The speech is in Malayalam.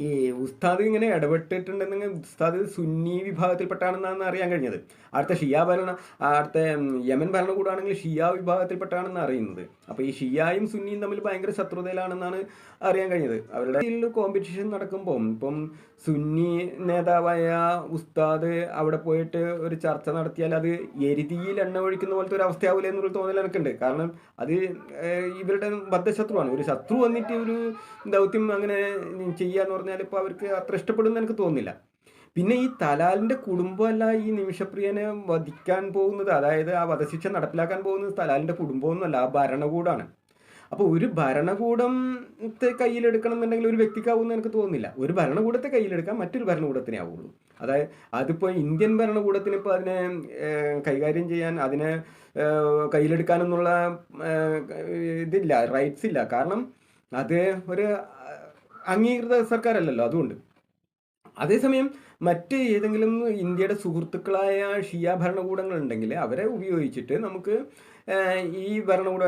ഈ ഉസ്താദ് ഇങ്ങനെ ഇടപെട്ടിട്ടുണ്ടെന്നെങ്കിൽ ഉസ്താദ് സുന്നി വിഭാഗത്തിൽപ്പെട്ടാണെന്നാണ് അറിയാൻ കഴിഞ്ഞത്. അടുത്ത യമൻ ഭരണകൂടമാണെങ്കിൽ ഷിയ വിഭാഗത്തിൽപ്പെട്ടാണെന്ന് അറിയുന്നത്. അപ്പോൾ ഈ ഷിയായും സുന്നിയും തമ്മിൽ ഭയങ്കര ശത്രുതയിലാണെന്നാണ് അറിയാൻ കഴിഞ്ഞത്. അവരുടെ കോമ്പറ്റീഷൻ നടക്കുമ്പോൾ ഇപ്പം സുന്നി നേതാവായ ഉസ്താദ് അവിടെ പോയിട്ട് ഒരു ചർച്ച നടത്തിയാൽ അത് എരുതിയിൽ എണ്ണ ഒഴിക്കുന്ന പോലത്തെ ഒരു അവസ്ഥയാവില്ല എന്നൊരു തോന്നൽ എനിക്കുണ്ട്. കാരണം അത് ഇവരുടെ ബദ്ധശത്രുവാണ്. ഒരു ശത്രു വന്നിട്ട് ഒരു ദൗത്യം അങ്ങനെ ചെയ്യാന്ന് പറഞ്ഞാൽ ഇപ്പോൾ അവർക്ക് അത്ര ഇഷ്ടപ്പെടുമെന്ന് എനിക്ക് തോന്നുന്നില്ല. പിന്നെ ഈ തലാലിന്റെ കുടുംബമല്ല ഈ നിമിഷപ്രിയനെ വധിക്കാൻ പോകുന്നത്, അതായത് ആ വധശിക്ഷ നടപ്പിലാക്കാൻ പോകുന്നത് തലാലിന്റെ കുടുംബമൊന്നുമല്ല, ആ ഭരണകൂടമാണ്. അപ്പോൾ ഒരു ഭരണകൂടത്തെ കയ്യിലെടുക്കണം എന്നുണ്ടെങ്കിൽ ഒരു വ്യക്തിക്കാവുമെന്ന് എനിക്ക് തോന്നുന്നില്ല. ഒരു ഭരണകൂടത്തെ കയ്യിലെടുക്കാൻ മറ്റൊരു ഭരണകൂടത്തിനെ ആവുള്ളൂ. അതായത് അതിപ്പോൾ ഇന്ത്യൻ ഭരണകൂടത്തിന് ഇപ്പോൾ അതിനെ കൈകാര്യം ചെയ്യാൻ, അതിനെ കയ്യിലെടുക്കാനെന്നുള്ള ഇതില്ല, റൈറ്റ്സ് ഇല്ല. കാരണം അത് ഒരു അംഗീകൃത സർക്കാരല്ലല്ലോ, അതുകൊണ്ട്. അതേസമയം മറ്റ് ഏതെങ്കിലും ഇന്ത്യയുടെ സുഹൃത്തുക്കളായ ഷിയ ഭരണകൂടങ്ങൾ ഉണ്ടെങ്കിൽ അവരെ ഉപയോഗിച്ചിട്ട് നമുക്ക് ഈ ഭരണകൂട